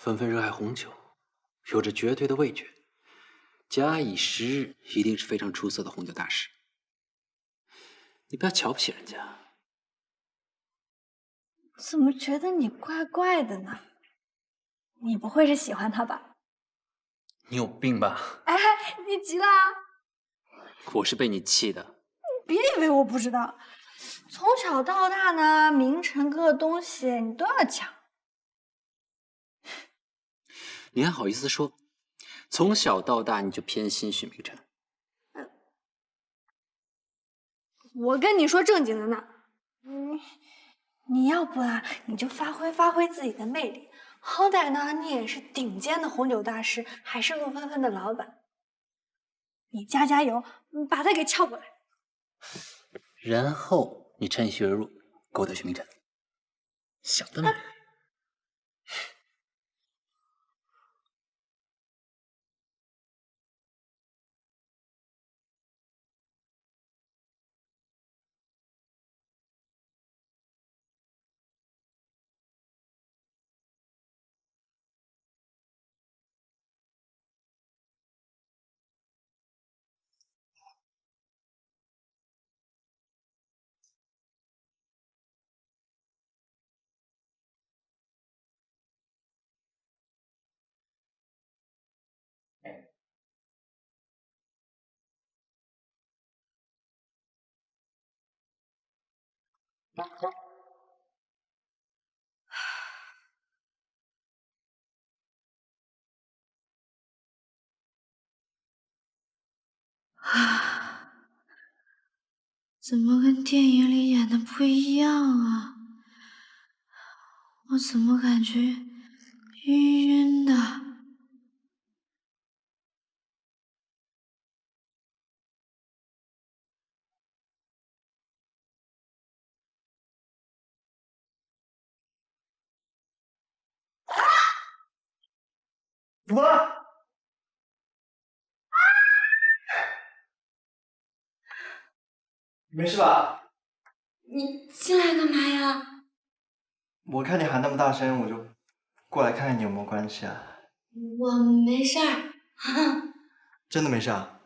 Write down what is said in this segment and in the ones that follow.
纷纷热爱红酒，有着绝对的味觉。假以时日，一定是非常出色的红酒大师。你不要瞧不起人家。怎么觉得你怪怪的呢？你不会是喜欢他吧？你有病吧？哎，你急了啊？我是被你气的。你别以为我不知道，从小到大呢，明成哥的东西你都要抢。你还好意思说？从小到大你就偏心许明辰？我跟你说正经的呢，你要不啊，你就发挥发挥自己的魅力，好歹呢，你也是顶尖的红酒大师，还是陆纷纷的老板，你加加油，把他给撬过来。然后你趁虚而入，勾搭许明辰。想得美！啊，怎么跟电影里演的不一样啊？我怎么感觉晕晕的？怎么了？没事吧？你进来干嘛呀？我看你喊那么大声，我就过来看看你有没有关系啊。我没事儿，真的没事啊？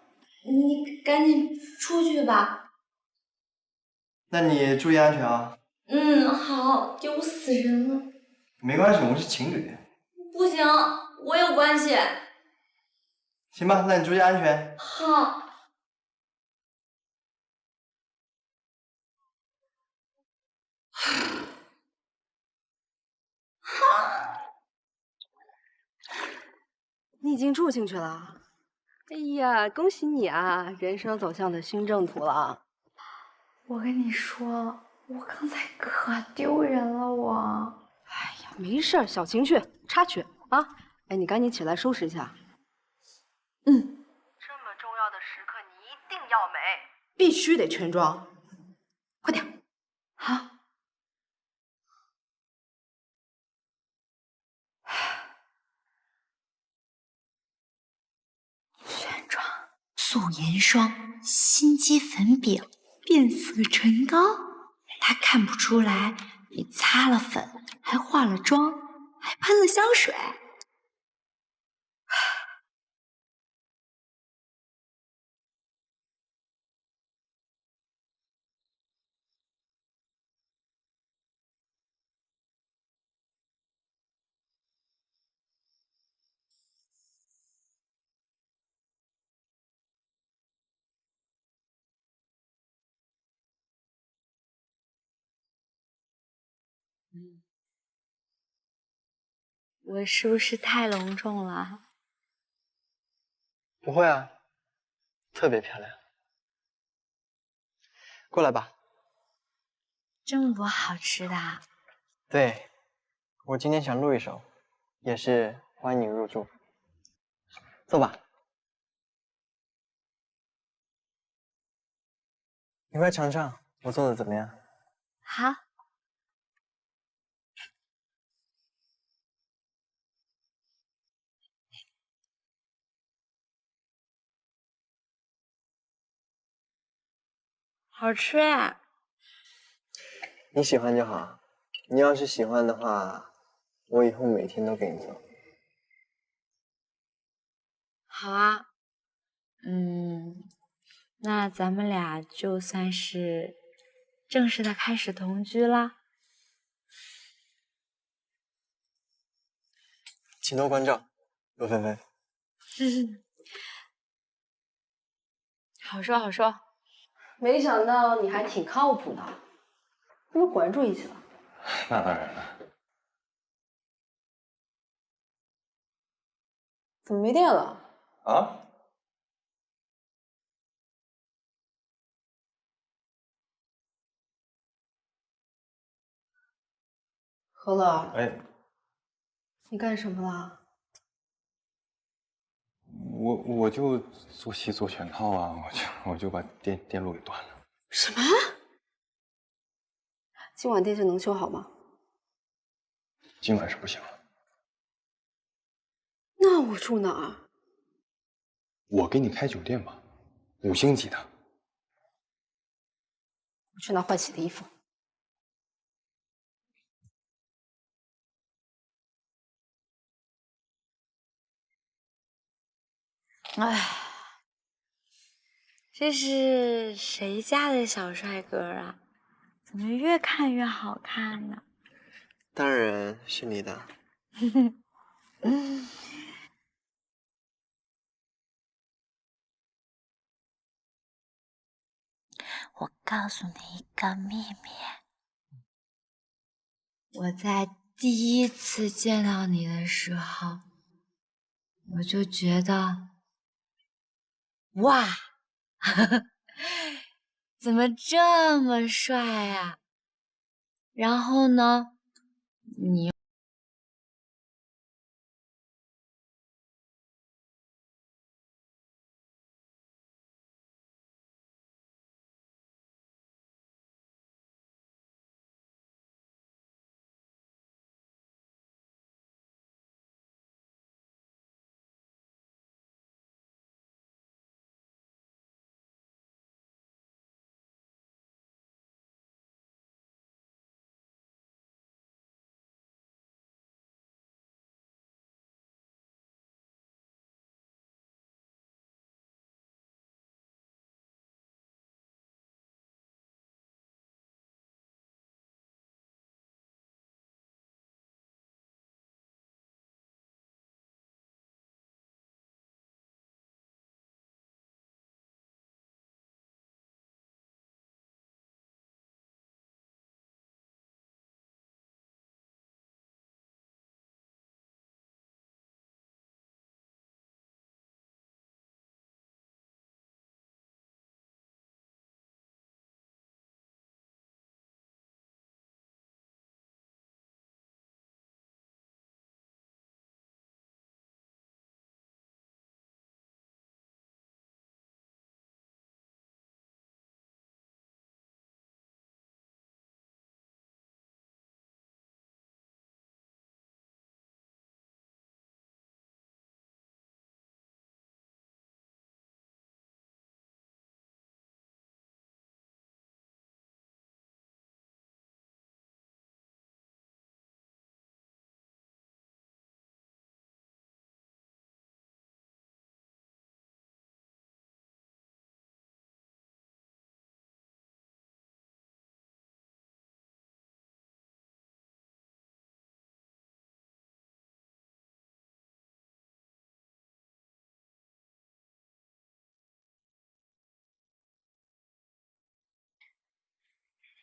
你赶紧出去吧。那你注意安全啊。嗯，好，丢死人了。没关系，我们是情侣。不行，我有关系。行吧，那你注意安全。好。你已经住进去了？哎呀，恭喜你啊，人生走向的新正途了。我跟你说，我刚才可丢人了，我。哎呀，没事儿，小情趣，插曲啊。哎，你赶紧起来收拾一下。这么重要的时刻，你一定要美，必须得全妆，快点。好。全妆、素颜霜、心机粉饼、变色唇膏，他看不出来你擦了粉，还化了妆，还喷了香水。我是不是太隆重了？不会啊，特别漂亮。过来吧。这么多好吃的。对，我今天想录一首，也是欢迎你入住。坐吧。你快尝尝，我做的怎么样？好。好吃哎。你喜欢就好。你要是喜欢的话，我以后每天都给你做。好啊。那咱们俩就算是正式的开始同居啦。请多关照，罗菲菲。好说好说。没想到你还挺靠谱的，我们果然住一起了。那当然了。怎么没电了？啊？何乐，哎，你干什么了？我就做戏做全套啊，我就把电路给断了。什么？今晚电线能修好吗？今晚是不行了。那我住哪儿？我给你开酒店吧，5星级的。我去拿换洗的衣服。哎，这是谁家的小帅哥啊？怎么越看越好看呢？当然是你的。我告诉你一个秘密，我在第一次见到你的时候，我就觉得，哇，怎么这么帅啊？然后呢，你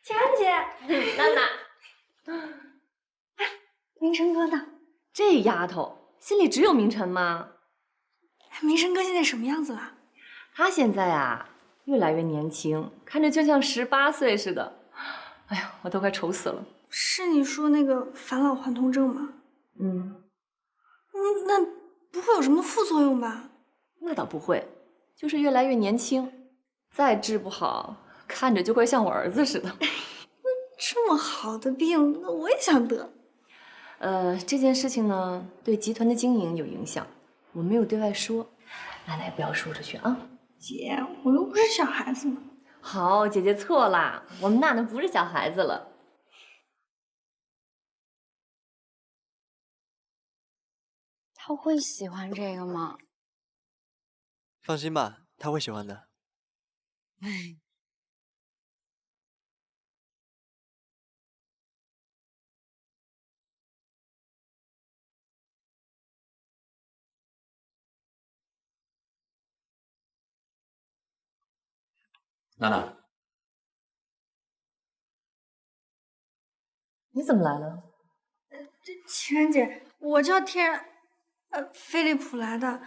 晴安姐，娜娜，明晨哥呢？这丫头心里只有明晨吗？明晨哥现在什么样子了？他现在啊，越来越年轻，看着就像18岁似的。哎呀，我都快愁死了。是你说那个返老还童症吗？那不会有什么副作用吧？那倒不会，就是越来越年轻，再治不好，看着就会像我儿子似的。这么好的病，那我也想得。这件事情呢，对集团的经营有影响，我没有对外说，奶奶也不要说出去啊。姐，我又不是小孩子嘛。好，姐姐错啦，我们娜娜不是小孩子了。他会喜欢这个吗？放心吧，他会喜欢的。娜娜，你怎么来了？情人姐，我叫飞利浦来的，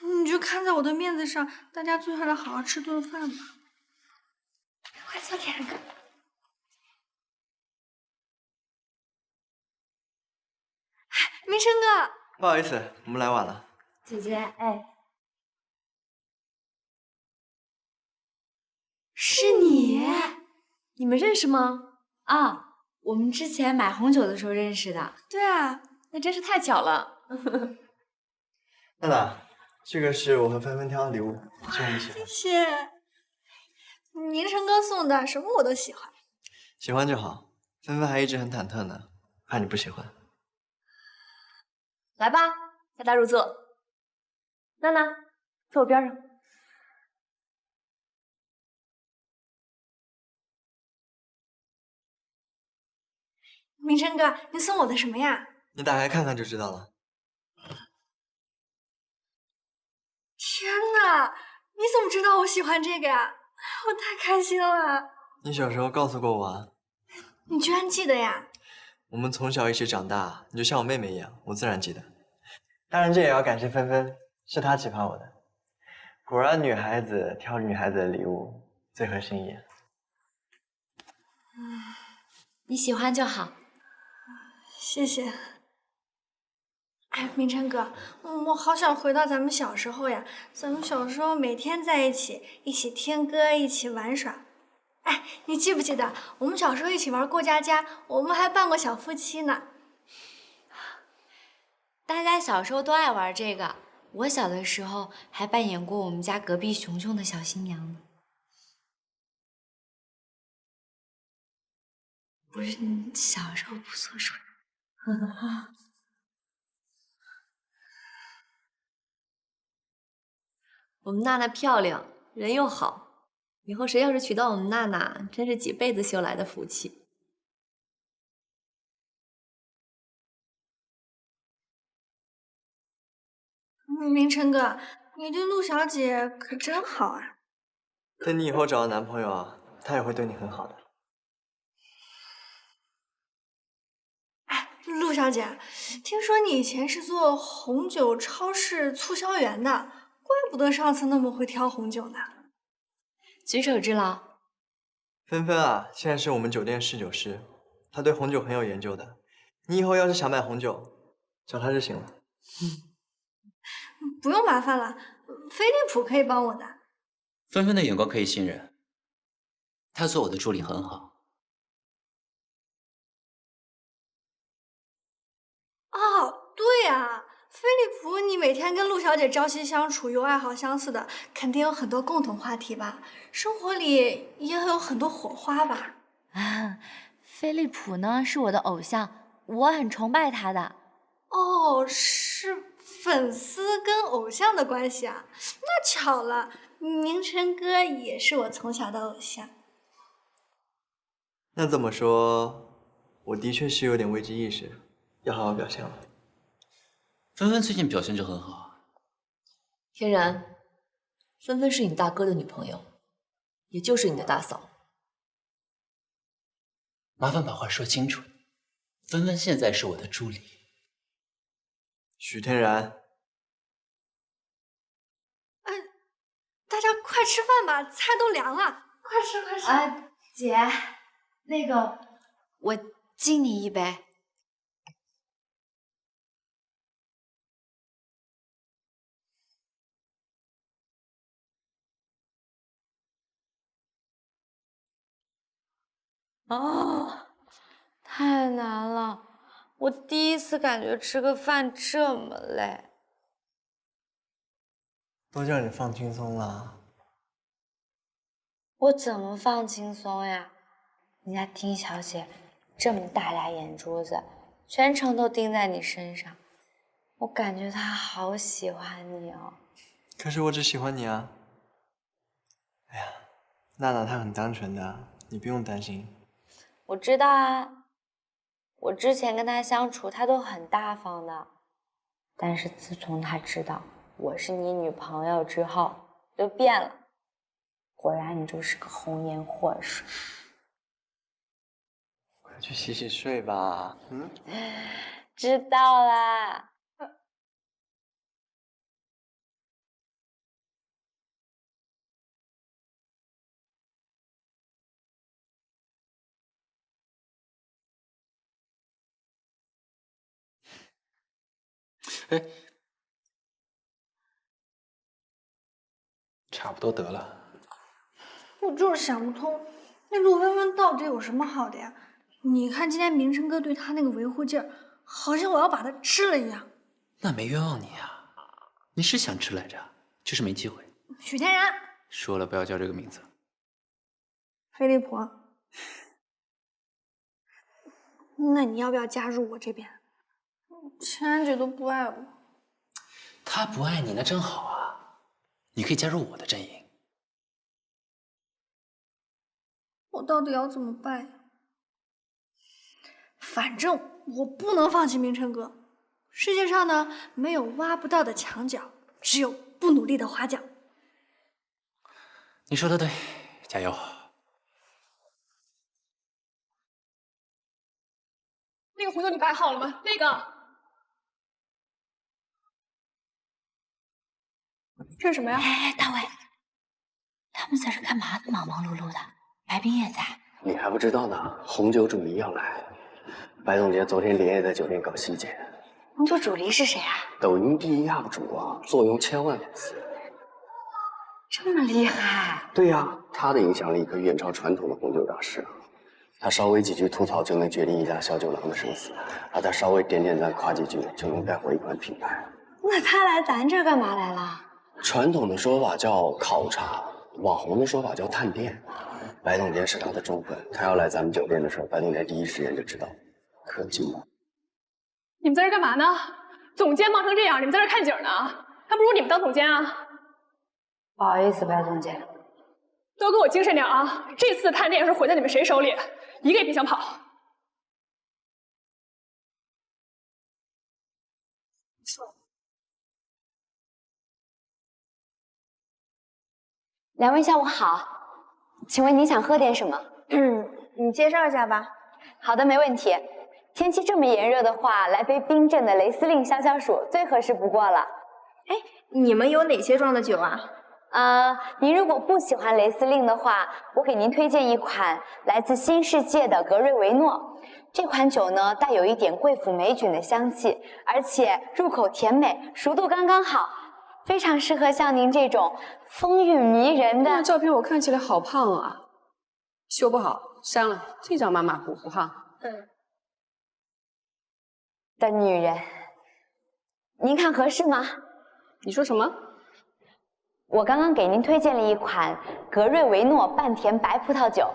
你就看在我的面子上，大家坐下来好好吃顿饭吧。快坐，天然哥。明琛哥，不好意思，我们来晚了。姐姐，哎，是你？你们认识吗？啊，我们之前买红酒的时候认识的。对啊，那真是太巧了。娜娜，这个是我和芬芬挑的礼物，希望你喜欢。谢谢。明琛哥送的，什么我都喜欢。喜欢就好。芬芬还一直很忐忑呢，怕你不喜欢。来吧，大家入座。娜娜，坐我边上。明琛哥，你送我的什么呀？你打开看看就知道了。天哪，你怎么知道我喜欢这个呀？我太开心了！你小时候告诉过我啊。你居然记得呀？我们从小一起长大，你就像我妹妹一样，我自然记得。当然，这也要感谢芬芬，是她启发我的。果然，女孩子挑女孩子的礼物最合心意。你喜欢就好。谢谢。哎，明琛哥，我好想回到咱们小时候呀！咱们小时候每天在一起，一起听歌，一起玩耍。哎，你记不记得我们小时候一起玩过家家？我们还扮过小夫妻呢。大家小时候都爱玩这个，我小的时候还扮演过我们家隔壁熊熊的小新娘呢。不是，你小时候不错说。我们娜娜漂亮，人又好，以后谁要是娶到我们娜娜，真是几辈子修来的福气。明琛哥，你对陆小姐可真好啊！等你以后找到男朋友啊，他也会对你很好的。哎，陆小姐，听说你以前是做红酒超市促销员的，怪不得上次那么会挑红酒呢。举手之劳。芬芬啊，现在是我们酒店侍酒师，她对红酒很有研究的。你以后要是想买红酒，找她就行了。不用麻烦了，飞利浦可以帮我的。芬芬的眼光可以信任，她做我的助理很好。哦，对呀，飞利浦，你每天跟陆小姐朝夕相处，又爱好相似的，肯定有很多共同话题吧？生活里也有很多火花吧？啊，飞利浦呢是我的偶像，我很崇拜他的。哦，是粉丝跟偶像的关系啊？那巧了，明琛哥也是我从小的偶像。那这么说，我的确是有点危机意识，要好好表现了。芬芬最近表现就很好。天然，芬芬是你大哥的女朋友，也就是你的大嫂。麻烦把话说清楚，芬芬现在是我的助理。许天然，大家快吃饭吧，菜都凉了，快吃快吃。啊，姐，那个，我敬你一杯。哦，太难了，我第一次感觉吃个饭这么累。都叫你放轻松了。我怎么放轻松呀？人家丁小姐这么大俩眼珠子，全程都盯在你身上，我感觉她好喜欢你哦。可是我只喜欢你啊。哎呀，娜娜她很单纯的，你不用担心。我知道啊，我之前跟他相处，他都很大方的。但是自从他知道我是你女朋友之后，就变了。果然你就是个红颜祸水。快去洗洗睡吧。知道啦。哎，差不多得了。我就是想不通，那陆芬芬到底有什么好的呀？你看今天明成哥对她那个维护劲儿，好像我要把她吃了一样。那没冤枉你啊，你是想吃来着，就是没机会。许天然，说了不要叫这个名字。飞利浦，那你要不要加入我这边？千然姐都不爱我。他不爱你那正好啊，你可以加入我的阵营。我到底要怎么办呀？反正我不能放弃明成哥。世界上呢，没有挖不到的墙角，只有不努力的花匠。你说的对，加油！那个红酒你摆好了吗？那个，这是什么呀？哎，大伟，他们在这干嘛呢？忙忙碌碌的，白冰也在。你还不知道呢，红酒主离要来。白总监昨天连夜在酒店搞细节。红酒主离是谁啊？抖音第一 UP 主啊，坐拥1000万粉丝。这么厉害？对呀，他的影响力可远超传统的红酒大师啊。他稍微几句吐槽就能决定一家小酒廊的生死，而他稍微点点赞夸几句就能带火一款品牌。那他来咱这儿干嘛来了？传统的说法叫考察，网红的说法叫探店。白总监是他的忠粉，他要来咱们酒店的时候，白总监第一时间就知道。可敬了。你们在这干嘛呢？总监忙成这样，你们在这看景呢？还不如你们当总监啊！不好意思，白总监。都给我精神点啊！这次探店要是毁在你们谁手里，一个也别想跑。两位下午好，请问你想喝点什么？你介绍一下吧。好的，没问题。天气这么炎热的话，来杯冰镇的雷司令消消暑最合适不过了。哎，你们有哪些装的酒啊？您如果不喜欢雷司令的话，我给您推荐一款来自新世界的格瑞维诺。这款酒呢，带有一点贵腐霉菌的香气，而且入口甜美，熟度刚刚好，非常适合像您这种风韵迷人的。那照片我看起来好胖啊，修不好，删了，这张马马虎虎哈。的女人，您看合适吗？你说什么？我刚刚给您推荐了一款格瑞维诺半甜白葡萄酒。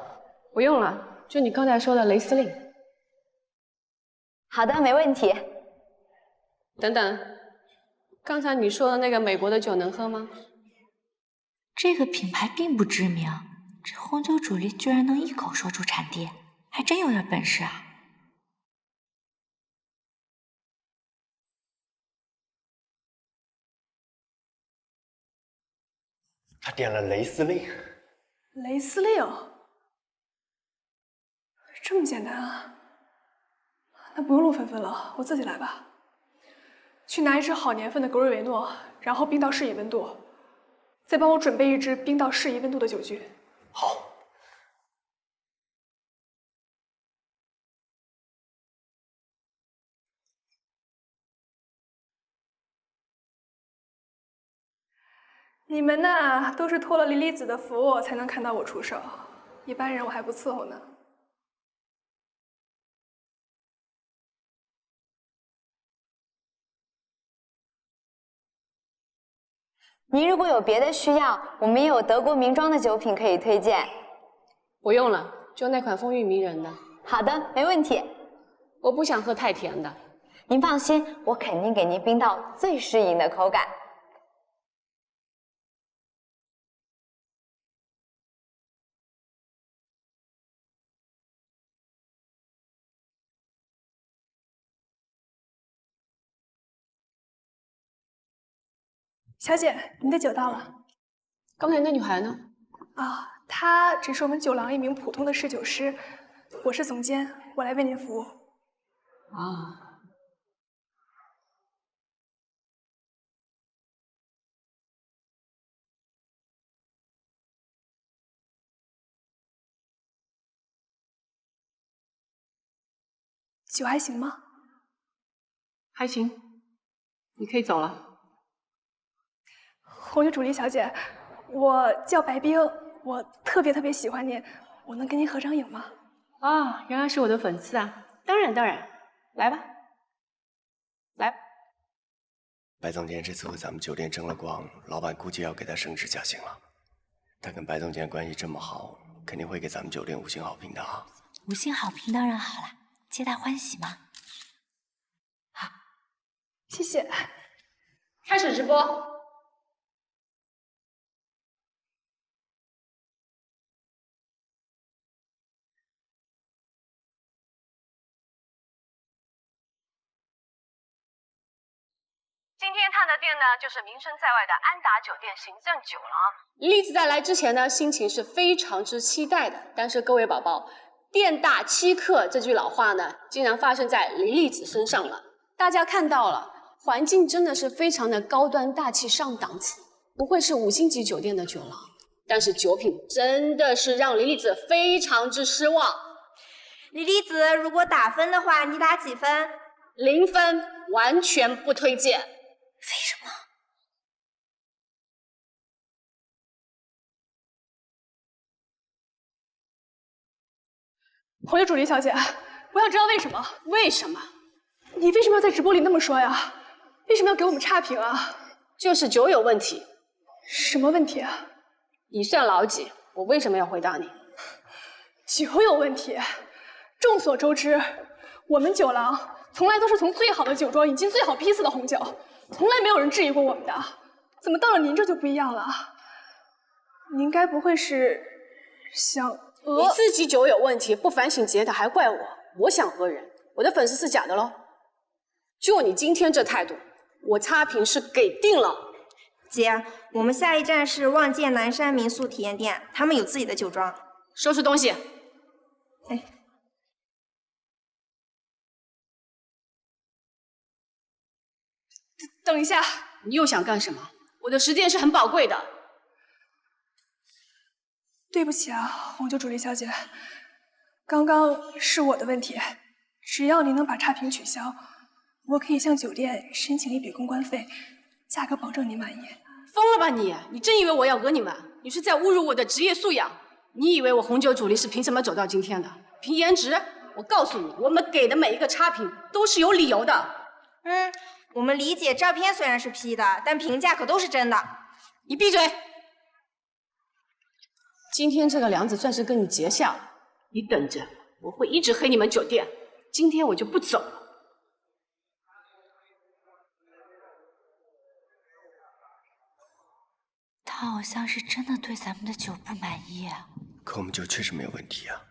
不用了，就你刚才说的雷司令。好的，没问题。等等，刚才你说的那个美国的酒能喝吗？这个品牌并不知名，这红酒主力居然能一口说出产地，还真有点本事啊！他点了雷司令。雷司令，这么简单啊？那不用陆芬芬了，我自己来吧。去拿一支好年份的格瑞维诺，然后冰到适宜温度，再帮我准备一支冰到适宜温度的酒具。好。你们呐，都是托了莉莉子的福才能看到我出手，一般人我还不伺候呢。您如果有别的需要，我们也有德国名庄的酒品可以推荐。不用了，就那款风韵迷人的。好的，没问题。我不想喝太甜的。您放心，我肯定给您冰到最适应的口感。小姐，您的酒到了。刚才那女孩呢？啊，她只是我们酒廊一名普通的侍酒师，我是总监，我来为您服务。啊。酒还行吗？还行，你可以走了。红酒主理小姐，我叫白冰，我特别喜欢您，我能跟您合张影吗？啊，原来是我的粉丝啊！当然，来吧，来。白总监这次为咱们酒店争了光，老板估计要给他升职加薪了。他跟白总监关系这么好，肯定会给咱们酒店5星好评的啊！ 5星好评当然好了，皆大欢喜嘛。好，谢谢。开始直播。今天探的店呢，就是名声在外的安达酒店行政酒廊。莉莉子在来之前呢，心情是非常之期待的。但是各位宝宝，店大欺客这句老话呢，竟然发生在莉莉子身上了。大家看到了，环境真的是非常的高端大气上档次，不会是5星级酒店的酒廊。但是酒品真的是让莉莉子非常之失望。莉莉子，如果打分的话，你打几分？0分，完全不推荐。为什么？红酒主理小姐，我想知道为什么？为什么？你为什么要在直播里那么说呀？为什么要给我们差评啊？就是酒有问题。什么问题啊？你算老几？我为什么要回答你？酒有问题。众所周知，我们酒廊从来都是从最好的酒庄引进最好批次的红酒，从来没有人质疑过我们的。怎么到了您这就不一样了？您该不会是想你自己酒有问题，不反省节的还怪我？我想讹人，我的粉丝是假的喽？就你今天这态度，我差评是给定了。姐，我们下一站是望界南山民宿体验店，他们有自己的酒庄。收拾东西。哎。等一下，你又想干什么？我的时间是很宝贵的。对不起啊，红酒主理小姐，刚刚是我的问题。只要您能把差评取消，我可以向酒店申请一笔公关费，价格保证您满意。疯了吧你？你真以为我要讹你们？你是在侮辱我的职业素养。你以为我红酒主理是凭什么走到今天的？凭颜值？我告诉你，我们给的每一个差评都是有理由的。我们理解照片虽然是 P 的，但评价可都是真的。你闭嘴！今天这个梁子算是跟你结下了，你等着，我会一直黑你们酒店。今天我就不走了。他好像是真的对咱们的酒不满意啊。可我们酒确实没有问题啊。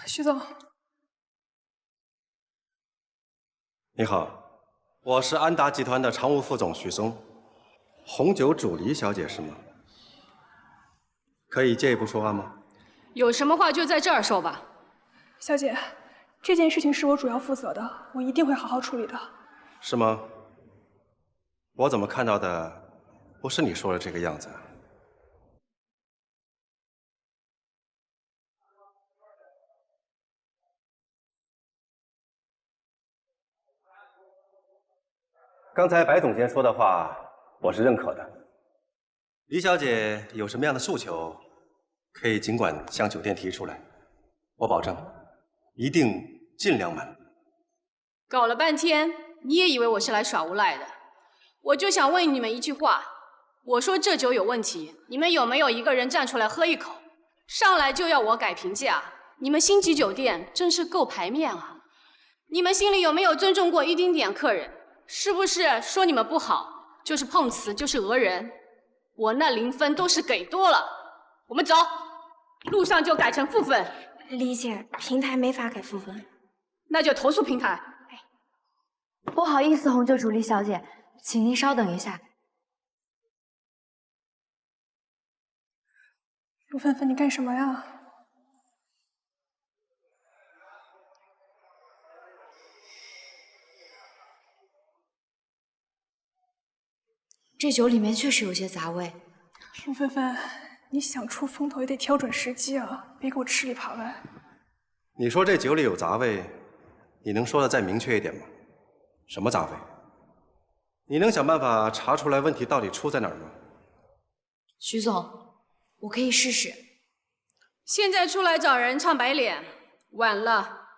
徐总，你好，我是安达集团的常务副总徐松。红酒主理小姐是吗？可以借一步说话吗？有什么话就在这儿说吧。小姐，这件事情是我主要负责的，我一定会好好处理的。是吗？我怎么看到的不是你说的这个样子？刚才白总监说的话，我是认可的。李小姐有什么样的诉求，可以尽管向酒店提出来，我保证，一定尽量满足。搞了半天，你也以为我是来耍无赖的？我就想问你们一句话：我说这酒有问题，你们有没有一个人站出来喝一口？上来就要我改评价？你们星级酒店真是够排面啊！你们心里有没有尊重过一丁点客人？是不是说你们不好，就是碰瓷，就是讹人？我那0分都是给多了。我们走，路上就改成负分。李姐，平台没法给负分，那就投诉平台。不好意思，红酒主李小姐，请您稍等一下。陆芬芬，你干什么呀？这酒里面确实有些杂味。陆芬芬，你想出风头也得挑准时机啊，别给我吃里扒外。你说这酒里有杂味，你能说的再明确一点吗？什么杂味？你能想办法查出来问题到底出在哪儿吗？徐总，我可以试试。现在出来找人唱白脸，晚了。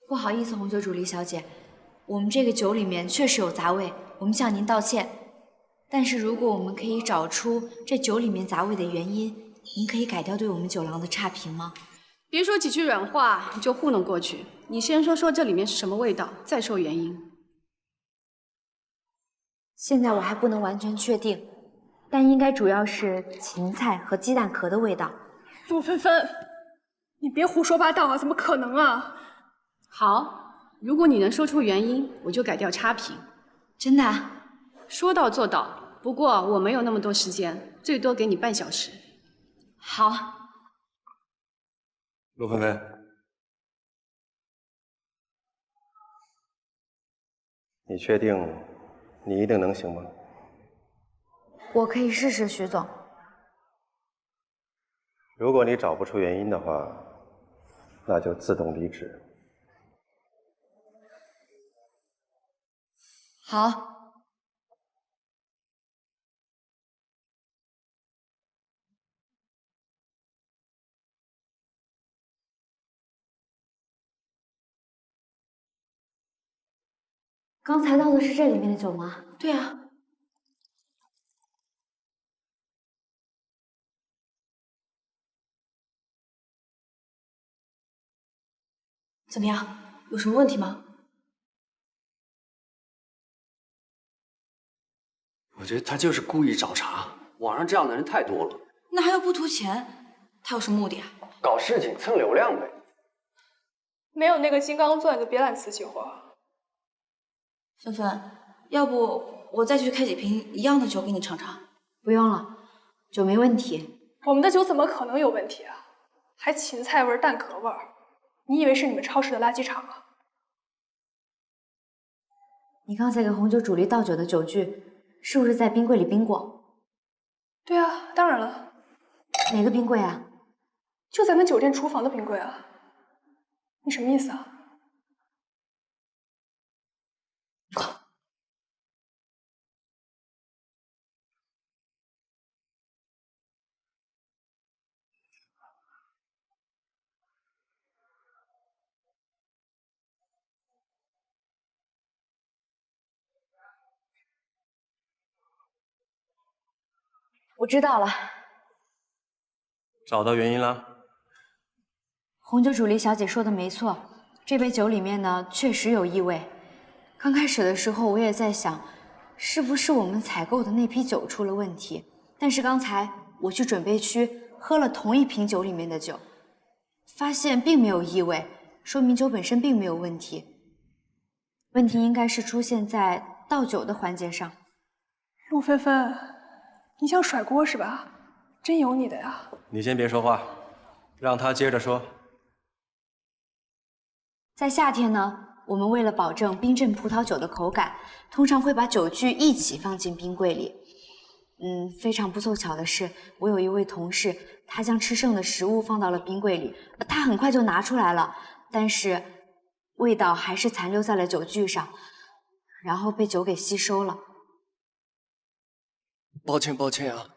不好意思，红酒主李小姐，我们这个酒里面确实有杂味，我们向您道歉。但是如果我们可以找出这酒里面杂味的原因，您可以改掉对我们酒廊的差评吗？别说几句软话你就糊弄过去，你先说说这里面是什么味道，再说原因。现在我还不能完全确定，但应该主要是芹菜和鸡蛋壳的味道。陆芬芬，你别胡说八道啊！怎么可能啊？好，如果你能说出原因，我就改掉差评。真的啊？说到做到。不过我没有那么多时间，最多给你半小时。好。陆芬芬，你确定你一定能行吗？我可以试试，徐总。如果你找不出原因的话，那就自动离职。好。刚才倒的是这里面的酒吗？对啊。怎么样？有什么问题吗？我觉得他就是故意找茬，网上这样的人太多了。那还要不图钱？他有什么目的啊？搞事情蹭流量呗。没有那个金刚钻就别揽瓷器活。芬芬，要不我再去开几瓶一样的酒给你尝尝？不用了，酒没问题。我们的酒怎么可能有问题啊？还芹菜味、蛋壳味儿，你以为是你们超市的垃圾场啊？你刚才给红酒主力倒酒的酒具，是不是在冰柜里冰过？对啊，当然了。哪个冰柜啊？就咱们酒店厨房的冰柜啊。你什么意思啊？我知道了。找到原因了？红酒主力小姐说的没错，这杯酒里面呢确实有异味。刚开始的时候我也在想，是不是我们采购的那批酒出了问题？但是刚才我去准备区喝了同一瓶酒里面的酒，发现并没有异味，说明酒本身并没有问题。问题应该是出现在倒酒的环节上。陆芬芬，你想甩锅是吧？真有你的呀！你先别说话，让他接着说。在夏天呢，我们为了保证冰镇葡萄酒的口感，通常会把酒具一起放进冰柜里。非常不凑巧的是，我有一位同事，他将吃剩的食物放到了冰柜里，他很快就拿出来了，但是味道还是残留在了酒具上，然后被酒给吸收了。抱歉啊，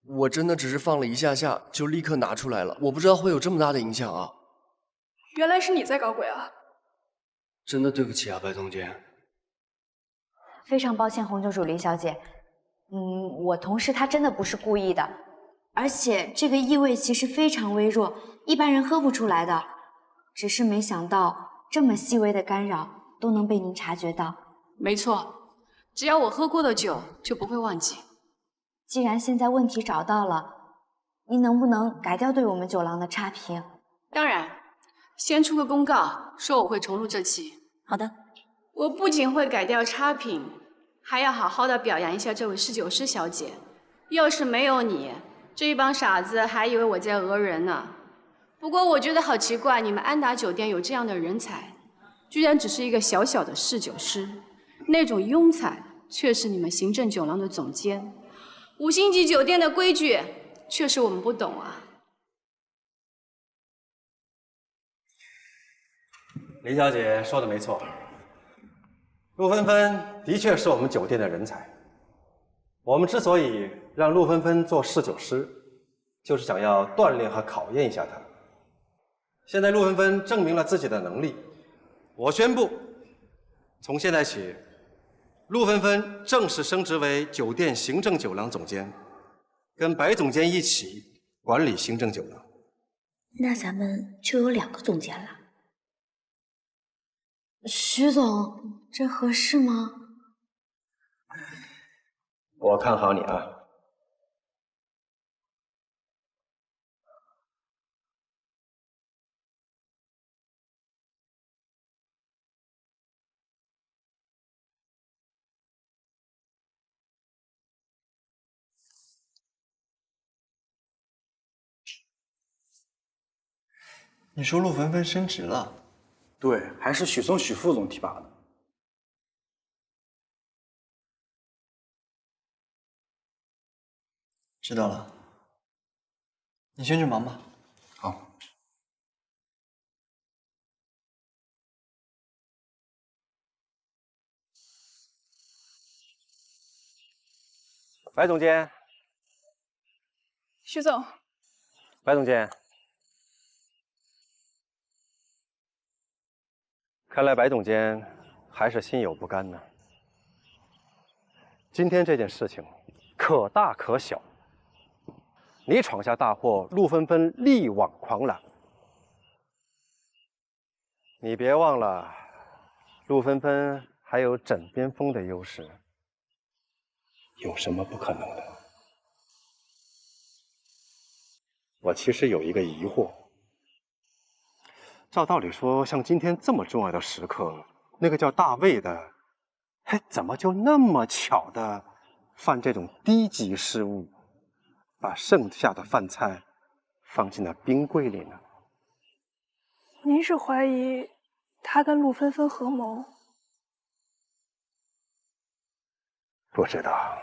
我真的只是放了一下下就立刻拿出来了，我不知道会有这么大的影响啊。原来是你在搞鬼啊！真的对不起啊，白总监。非常抱歉，红酒主李小姐。我同事他真的不是故意的，而且这个异味其实非常微弱，一般人喝不出来的。只是没想到这么细微的干扰都能被您察觉到。没错，只要我喝过的酒就不会忘记。既然现在问题找到了，您能不能改掉对我们酒廊的差评？当然，先出个公告说我会重录这期。好的。我不仅会改掉差评，还要好好的表扬一下这位侍酒师小姐。要是没有你，这一帮傻子还以为我在讹人呢。不过我觉得好奇怪，你们安达酒店有这样的人才，居然只是一个小小的侍酒师，那种庸才却是你们行政酒廊的总监。5星级酒店的规矩，确实我们不懂啊。李小姐说的没错，陆芬芬的确是我们酒店的人才。我们之所以让陆芬芬做侍酒师，就是想要锻炼和考验一下她。现在陆芬芬证明了自己的能力，我宣布，从现在起，陆芬芬正式升职为酒店行政酒廊总监，跟白总监一起管理行政酒廊。那咱们就有2个总监了。徐总，这合适吗？我看好你啊。你说陆芬芬升职了？对，还是许嵩许副总提拔的。知道了，你先去忙吧。好。白总监，徐总，白总监，看来白总监还是心有不甘呢。今天这件事情可大可小，你闯下大祸，陆芬芬力挽狂澜。你别忘了，陆芬芬还有枕边风的优势，有什么不可能的？我其实有一个疑惑，照道理说，像今天这么重要的时刻，那个叫大卫的，怎么就那么巧的犯这种低级失误，把剩下的饭菜放进了冰柜里呢？您是怀疑他跟陆芬芬合谋？不知道，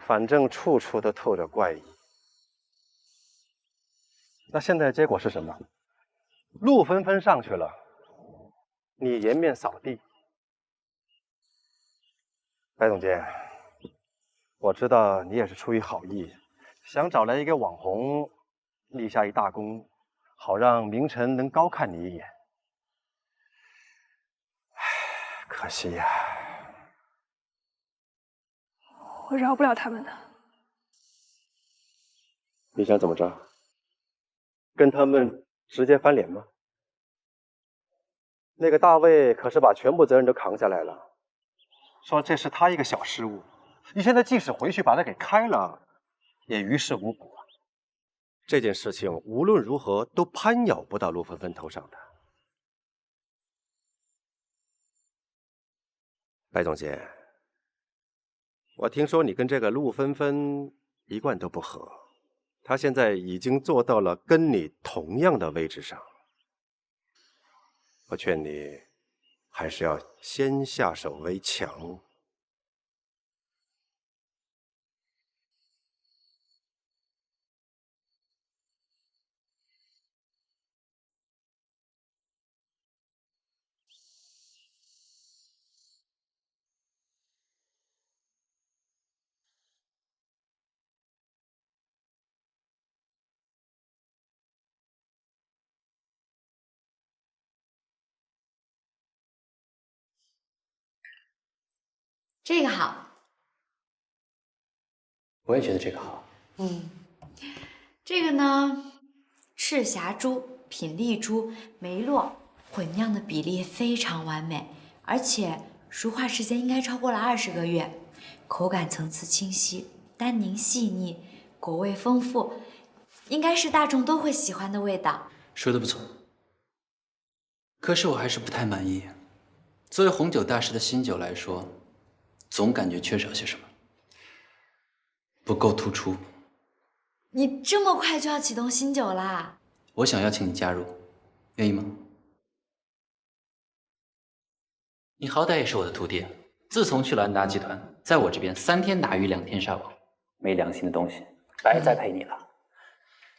反正处处都透着怪异。那现在结果是什么？陆芬芬上去了，你颜面扫地。白总监，我知道你也是出于好意，想找来一个网红，立下一大功，好让明晨能高看你一眼。可惜呀，我饶不了他们的。你想怎么着？跟他们直接翻脸吗？那个大卫可是把全部责任都扛下来了，说这是他一个小失误。你现在即使回去把他给开了，也于事无补啊。这件事情无论如何都攀咬不到陆芬芬头上的。白总监，我听说你跟这个陆芬芬一贯都不合，她现在已经做到了跟你同样的位置上。我劝你还是要先下手为强。这个好。我也觉得这个好。这个呢，赤霞珠、品丽珠、梅洛混酿的比例非常完美，而且熟化时间应该超过了20个月，口感层次清晰，单宁细腻，果味丰富，应该是大众都会喜欢的味道。说的不错，可是我还是不太满意。作为红酒大师的新酒来说，总感觉缺少些什么，不够突出。你这么快就要启动新酒啦？我想邀请你加入，愿意吗？你好歹也是我的徒弟，自从去了安达集团，在我这边3天打鱼2天晒网，没良心的东西，白栽培你了。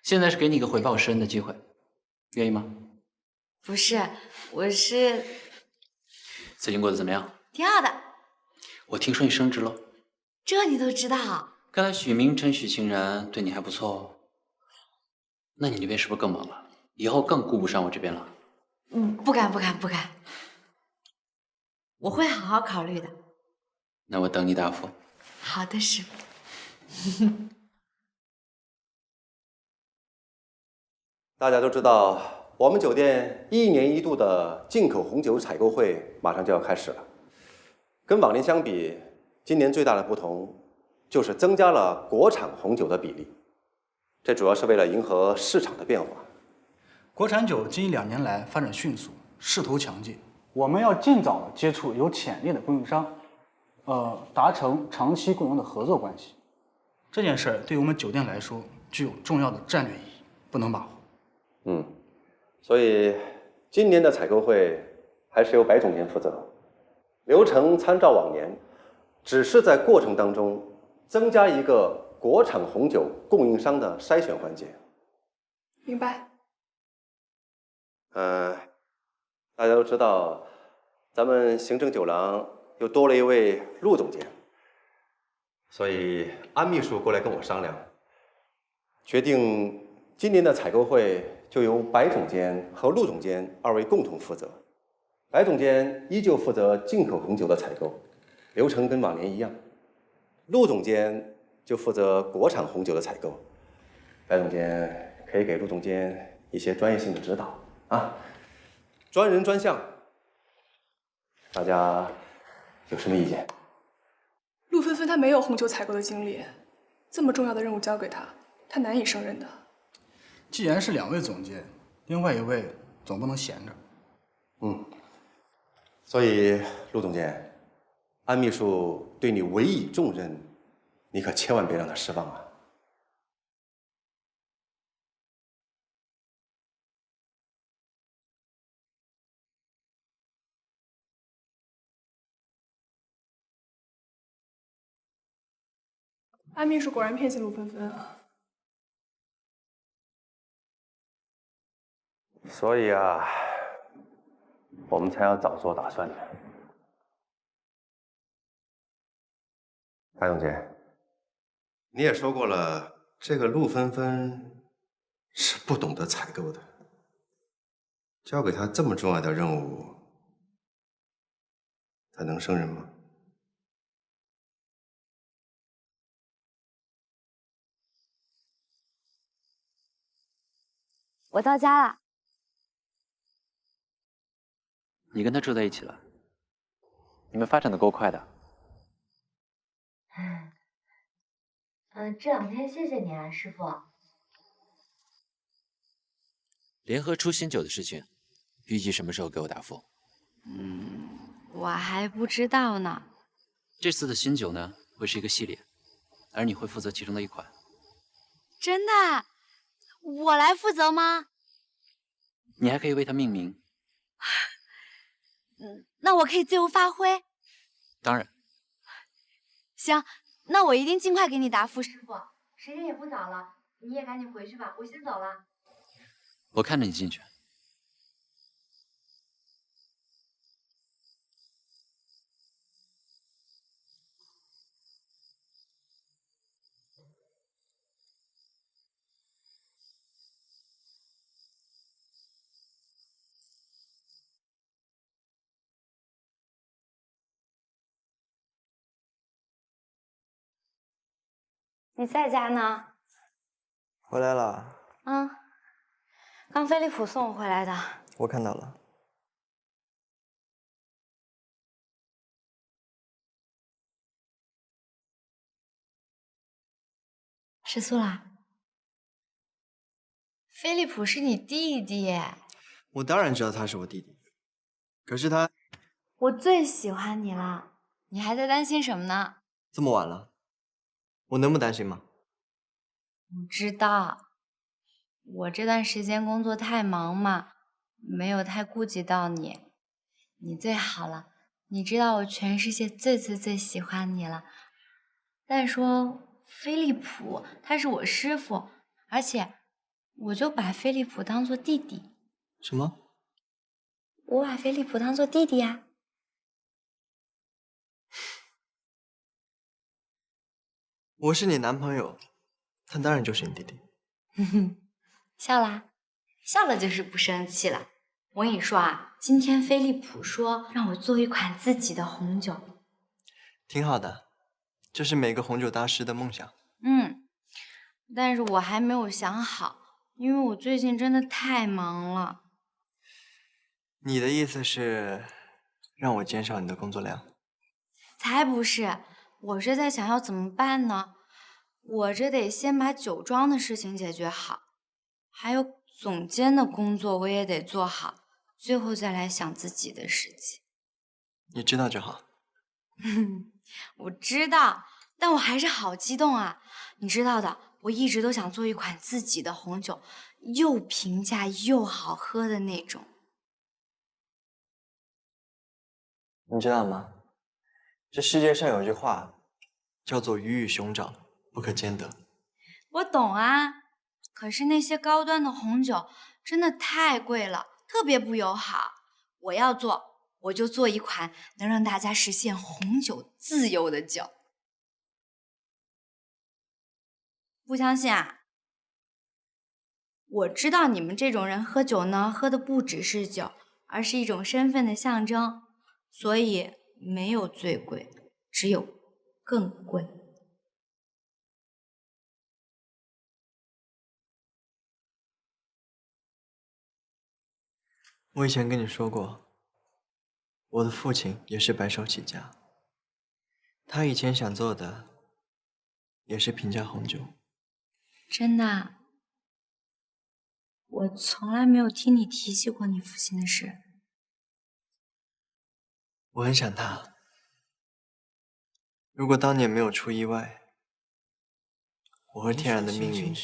现在是给你一个回报施恩的机会，愿意吗？不是，我是最近过得怎么样？挺好的。我听说你升职了，这你都知道？看来许明琛、许欣然对你还不错哦。那你那边是不是更忙了？以后更顾不上我这边了。不敢，我会好好考虑的。那我等你答复。好的，师傅。大家都知道，我们酒店1年1度的进口红酒采购会马上就要开始了。跟往年相比，今年最大的不同就是增加了国产红酒的比例，这主要是为了迎合市场的变化。国产酒近1-2年来发展迅速，势头强劲，我们要尽早的接触有潜力的供应商，达成长期共荣的合作关系。这件事对于我们酒店来说具有重要的战略意义，不能马虎。所以今年的采购会还是由白总监负责，流程参照往年，只是在过程当中增加一个国产红酒供应商的筛选环节。明白。大家都知道，咱们行政酒廊又多了一位陆总监，所以安秘书过来跟我商量，决定今年的采购会就由白总监和陆总监2位共同负责。白总监依旧负责进口红酒的采购，流程跟往年一样。陆总监就负责国产红酒的采购，白总监可以给陆总监一些专业性的指导啊，专人专项。大家有什么意见？陆芬芬她没有红酒采购的经历，这么重要的任务交给她，她难以胜任的。既然是2位总监，另外1位总不能闲着。所以陆总监，安秘书对你委以重任，你可千万别让他失望啊！安秘书果然偏心陆芬芬啊。所以啊，我们才要早做打算的。白总监，你也说过了，这个陆芬芬是不懂得采购的，交给她这么重要的任务，她能胜任吗？我到家了。你跟他住在一起了，你们发展的够快的。这2天谢谢你啊，师傅。联合出新酒的事情，预计什么时候给我答复？我还不知道呢。这次的新酒呢，会是一个系列，而你会负责其中的一款。真的？我来负责吗？你还可以为它命名。那我可以自由发挥？当然。行，那我一定尽快给你答复，师傅。时间也不早了，你也赶紧回去吧，我先走了。我看着你进去。你在家呢？回来了。刚飞利浦送我回来的。我看到了。吃素啦？飞利浦是你弟弟，我当然知道他是我弟弟，可是他我最喜欢你了，你还在担心什么呢？这么晚了，我能不担心吗？我知道，我这段时间工作太忙嘛，没有太顾及到你。你最好了，你知道我全世界最喜欢你了。再说飞利浦，他是我师傅，而且我就把飞利浦当做弟弟。什么？我把飞利浦当做弟弟呀。我是你男朋友，他当然就是你弟弟。哼哼，笑啦，笑了就是不生气了。我跟你说啊，今天飞利浦说让我做一款自己的红酒。挺好的，这是每个红酒大师的梦想。但是我还没有想好，因为我最近真的太忙了。你的意思是让我减少你的工作量？才不是，我是在想要怎么办呢？我这得先把酒庄的事情解决好，还有总监的工作我也得做好，最后再来想自己的事情。你知道就好。我知道，但我还是好激动啊！你知道的，我一直都想做一款自己的红酒，又平价又好喝的那种。你知道吗？这世界上有句话，叫做鱼与熊掌不可兼得。我懂啊，可是那些高端的红酒真的太贵了，特别不友好。我要做，我就做一款能让大家实现红酒自由的酒。不相信啊？我知道你们这种人喝酒呢，喝的不只是酒，而是一种身份的象征，所以没有最贵，只有更贵。我以前跟你说过，我的父亲也是白手起家，他以前想做的也是平价红酒。真的啊？我从来没有听你提起过你父亲的事。我很想他，如果当年没有出意外，我和天然的命运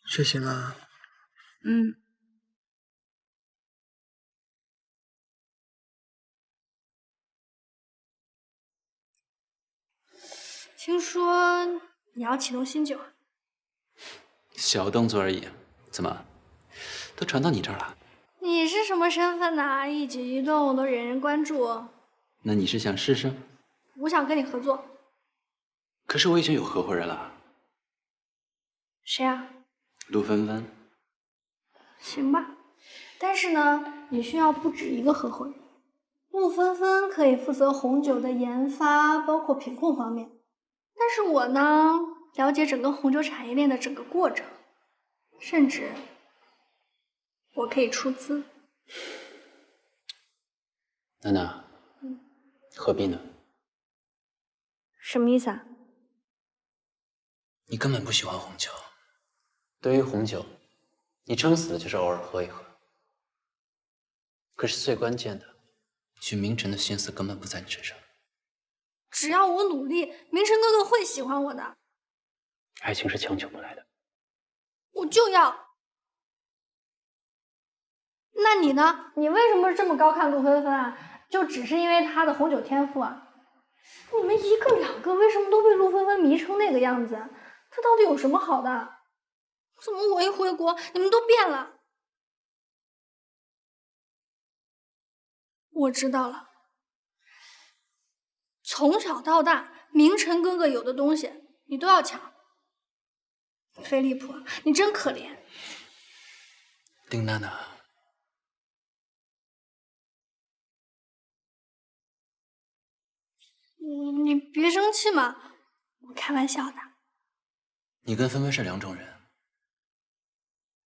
睡醒了。嗯。听说你要启动新酒啊？小动作而已，怎么，都传到你这儿了？你是什么身份呐？一举一动都人人关注。那你是想试试？我想跟你合作。可是我已经有合伙人了。谁啊？陆芬芬。行吧，但是呢，你需要不止一个合伙人。陆芬芬可以负责红酒的研发，包括品控方面。但是我呢，了解整个红酒产业链的整个过程，甚至我可以出资。娜娜，何必呢？什么意思啊？你根本不喜欢红酒。对于红酒，你撑死了就是偶尔喝一喝。可是最关键的，许明晨的心思根本不在你身上。只要我努力，明晨哥哥会喜欢我的。爱情是强求不来的。我就要。那你呢？你为什么这么高看陆芬芬啊？就只是因为她的红酒天赋啊？你们一个两个为什么都被陆芬芬迷成那个样子？她到底有什么好的？怎么我一回国，你们都变了？我知道了。从小到大，明晨哥哥有的东西你都要抢。飞利浦，你真可怜。丁娜娜，你别生气嘛，我开玩笑的。你跟芬芬是两种人。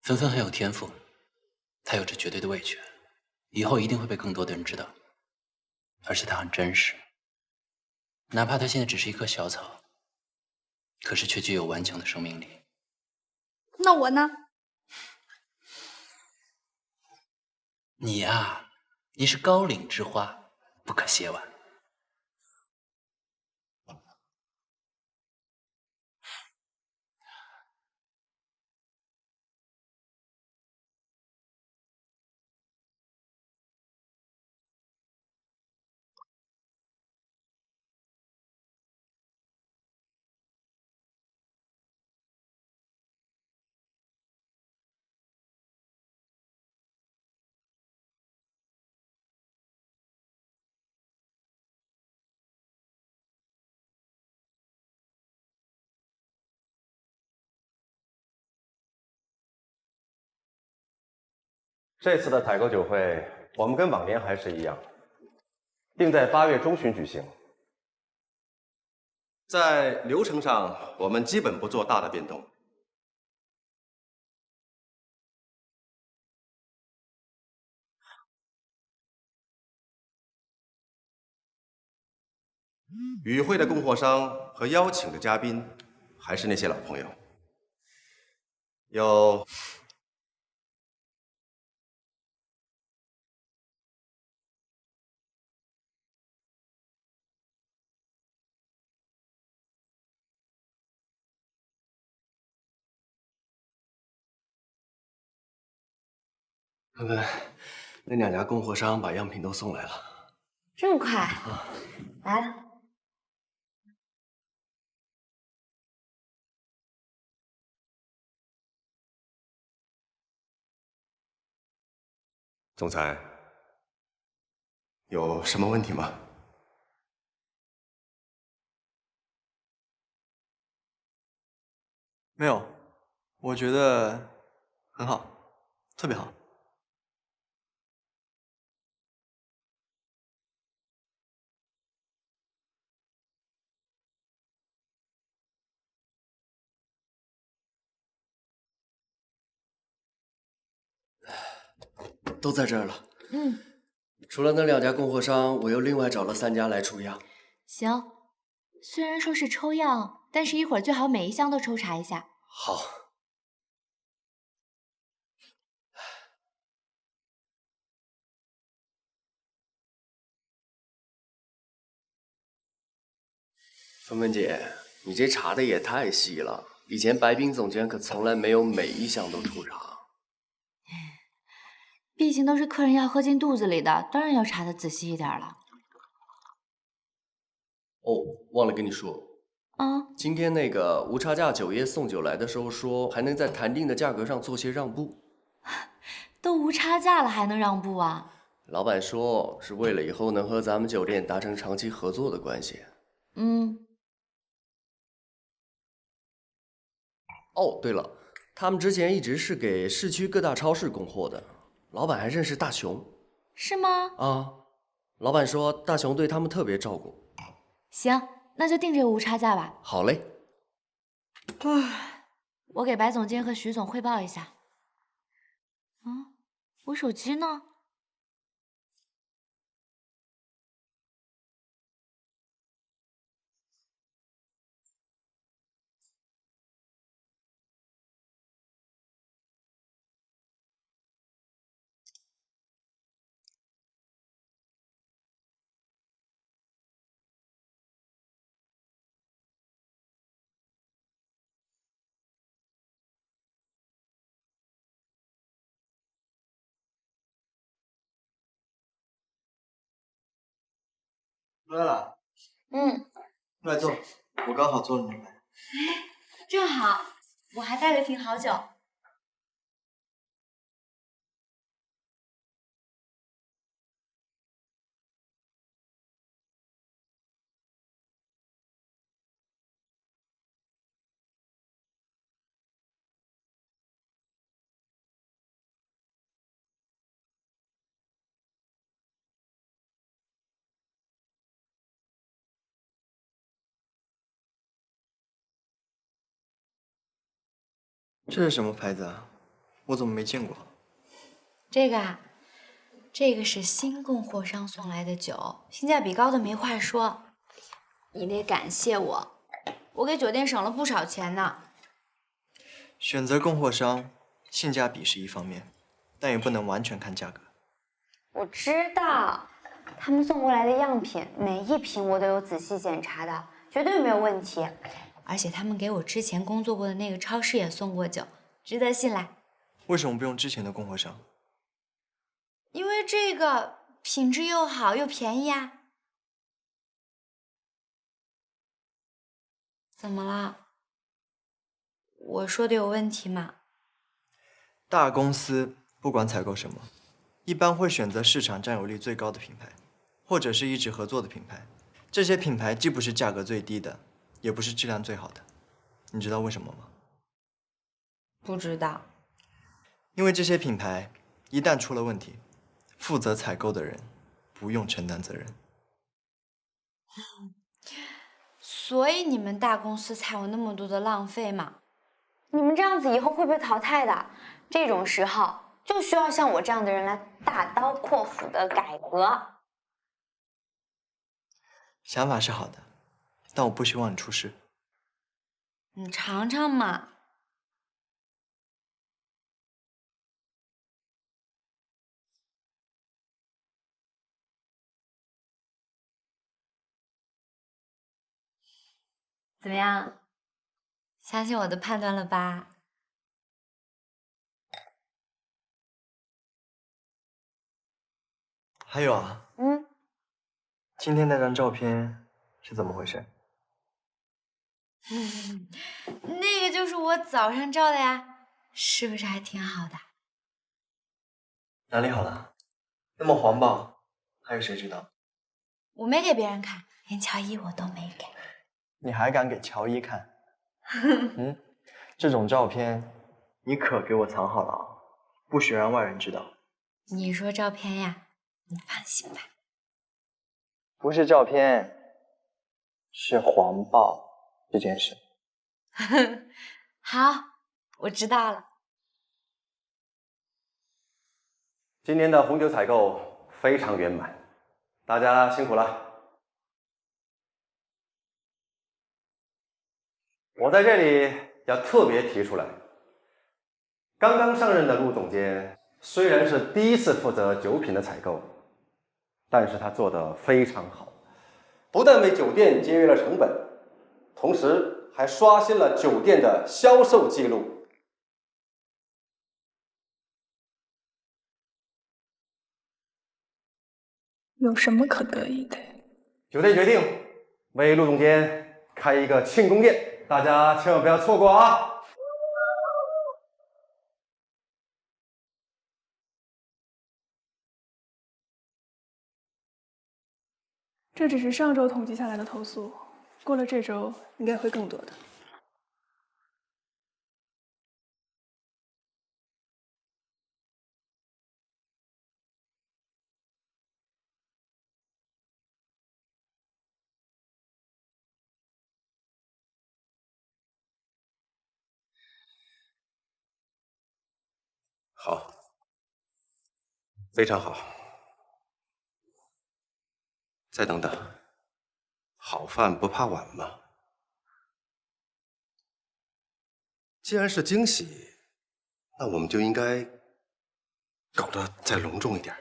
芬芬很有天赋，她有着绝对的味觉，以后一定会被更多的人知道。而且她很真实，哪怕她现在只是一棵小草，可是却具有顽强的生命力。那我呢？你呀，你是高岭之花，不可亵玩。这次的采购酒会，我们跟往年还是一样，定在8月中旬举行。在流程上，我们基本不做大的变动。与会的供货商和邀请的嘉宾还是那些老朋友，有芬芬，那2家供货商把样品都送来了。这么快？来了。总裁，有什么问题吗？没有，我觉得很好，特别好。都在这儿了。除了那2家供货商，我又另外找了3家来出样。行，虽然说是抽样，但是一会儿最好每一项都抽查一下。好。芬芬姐，你这查的也太细了，以前白冰总监可从来没有每一项都抽查。毕竟都是客人要喝进肚子里的，当然要查的仔细一点了。哦，忘了跟你说，今天那个无差价酒业送酒来的时候说，还能在谈定的价格上做些让步。都无差价了，还能让步啊？老板说是为了以后能和咱们酒店达成长期合作的关系。哦，对了，他们之前一直是给市区各大超市供货的，老板还认识大雄。是吗？啊，老板说大雄对他们特别照顾。行，那就定这个无差价吧。好嘞。我给白总监和徐总汇报一下。我手机呢？出来了。过来坐，我刚好做了牛排。正好，我还带了瓶好酒。这是什么牌子啊？我怎么没见过？这个啊，这个是新供货商送来的酒，性价比高的没话说。你得感谢我，我给酒店省了不少钱呢。选择供货商，性价比是一方面，但也不能完全看价格。我知道，他们送过来的样品，每一瓶我都有仔细检查的，绝对没有问题。而且他们给我之前工作过的那个超市也送过酒，值得信赖。为什么不用之前的供货商？因为这个品质又好又便宜啊。怎么了？我说的有问题吗？大公司不管采购什么，一般会选择市场占有率最高的品牌，或者是一直合作的品牌。这些品牌既不是价格最低的，也不是质量最好的。你知道为什么吗？不知道。因为这些品牌一旦出了问题，负责采购的人不用承担责任。所以你们大公司才有那么多的浪费嘛。你们这样子以后会被淘汰的。这种时候就需要像我这样的人来大刀阔斧的改革。想法是好的，但我不希望你出事。你尝尝嘛。怎么样？相信我的判断了吧？还有啊，今天那张照片是怎么回事？那个就是我早上照的呀，是不是还挺好的？哪里好了？那么黄暴，还有谁知道？我没给别人看，连乔伊我都没给。你还敢给乔伊看？这种照片你可给我藏好了啊，不许让外人知道。你说照片呀？你放心吧。不是照片，是黄暴这件事。好，我知道了。今年的红酒采购非常圆满，大家辛苦了。我在这里要特别提出来，刚刚上任的陆总监虽然是第一次负责酒品的采购，但是他做得非常好，不但为酒店节约了成本，同时还刷新了酒店的销售记录。有什么可得意的？酒店决定为陆总监开一个庆功宴，大家千万不要错过啊！这只是上周统计下来的投诉，过了这周应该会更多的。好，非常好。再等等，好饭不怕晚嘛。既然是惊喜，那我们就应该搞得再隆重一点。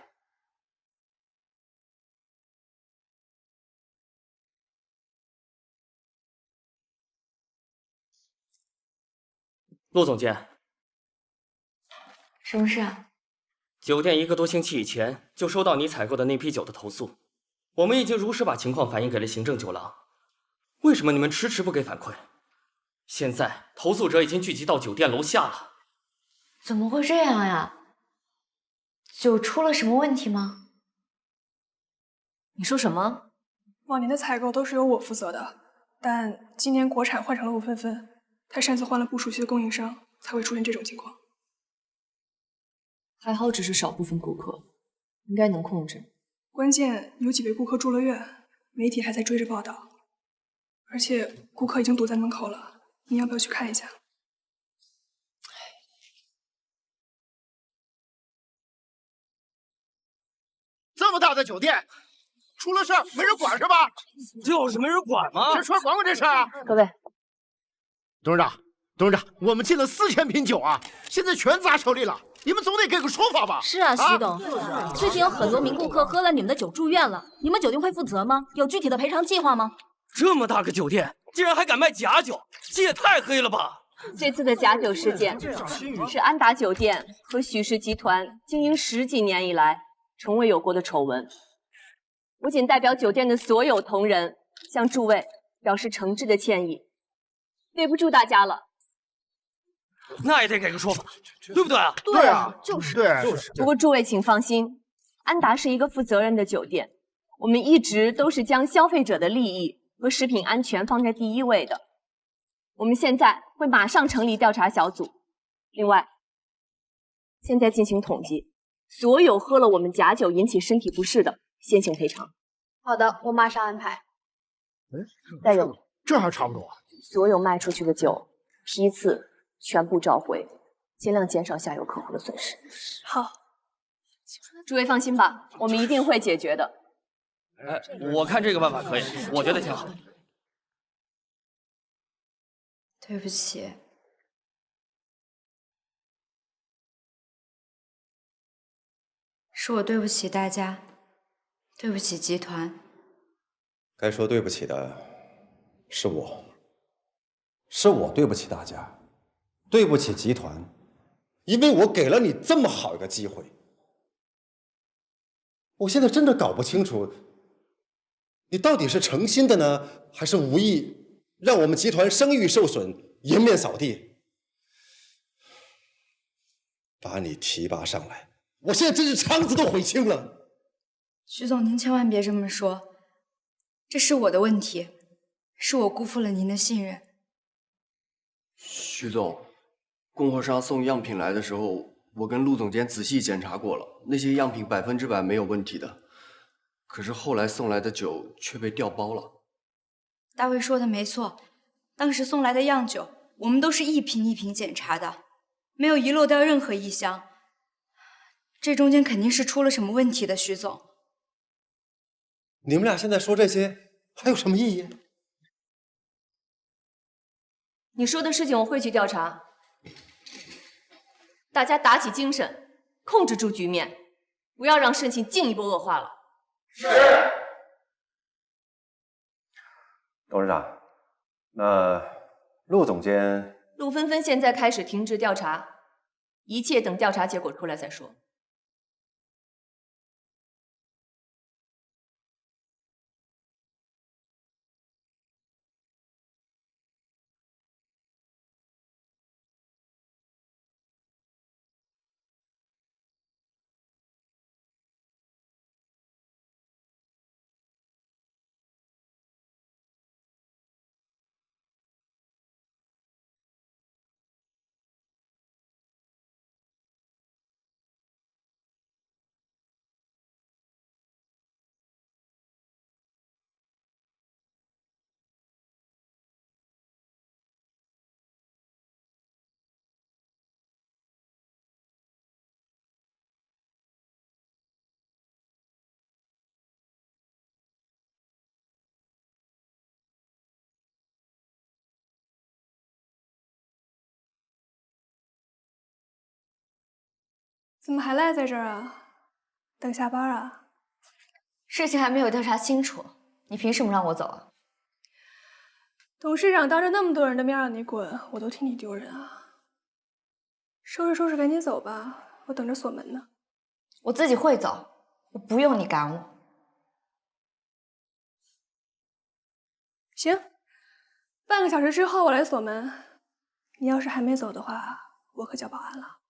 陆总监，什么事啊？酒店1个多星期以前就收到你采购的那批酒的投诉，我们已经如实把情况反映给了行政酒廊，为什么你们迟迟不给反馈？现在投诉者已经聚集到酒店楼下了。怎么会这样呀？酒出了什么问题吗？你说什么？往年的采购都是由我负责的，但今年国产换成了陆芬芬，她擅自换了不熟悉的供应商，才会出现这种情况。还好只是少部分顾客，应该能控制。关键有几位顾客住了院，媒体还在追着报道，而且顾客已经堵在门口了，你要不要去看一下？这么大的酒店，出了事儿没人管是吧？就是没人管吗？这出来管管这事儿。各位，董事长，董事长，我们进了4000瓶酒啊，现在全砸手里了，你们总得给个说法吧？是啊，徐总，最近有很多名顾客喝了你们的酒住院了，你们酒店会负责吗？有具体的赔偿计划吗？这么大个酒店，竟然还敢卖假酒，这也太黑了吧！这次的假酒事件是安达酒店和许氏集团经营10几年以来从未有过的丑闻。我仅代表酒店的所有同仁向诸位表示诚挚的歉意，对不住大家了。那也得给个说法，对不对啊？对啊，就是就是。不过诸位请放心，安达是一个负责任的酒店，我们一直都是将消费者的利益和食品安全放在第一位的。我们现在会马上成立调查小组。另外，现在进行统计，所有喝了我们假酒引起身体不适的，先行赔偿。好的，我马上安排。再有，这还差不多。所有卖出去的酒批次全部召回，尽量减少下游客户的损失。好，诸位放心吧，我们一定会解决的。哎，我看这个办法可以，我觉得挺好。对不起，是我对不起大家，对不起集团。该说对不起的是我，是我对不起大家，对不起集团，因为我给了你这么好一个机会。我现在真的搞不清楚，你到底是诚心的呢，还是无意让我们集团声誉受损，颜面扫地？把你提拔上来，我现在真是肠子都悔青了。徐总，您千万别这么说，这是我的问题，是我辜负了您的信任。徐总，供货商送样品来的时候，我跟陆总监仔细检查过了，那些样品100%没有问题的。可是后来送来的酒却被调包了。大卫说的没错，当时送来的样酒，我们都是一瓶一瓶检查的，没有遗漏掉任何一箱。这中间肯定是出了什么问题的，徐总。你们俩现在说这些还有什么意义？你说的事情我会去调查，大家打起精神，控制住局面，不要让事情进一步恶化了。是。董事长，那陆总监，陆芬芬现在开始停职调查，一切等调查结果出来再说。怎么还赖在这儿啊？等下班啊？事情还没有调查清楚，你凭什么让我走啊？董事长当着那么多人的面让你滚，我都替你丢人啊！收拾收拾，赶紧走吧，我等着锁门呢。我自己会走，我不用你赶我。行，半个小时之后我来锁门。你要是还没走的话，我可叫保安了。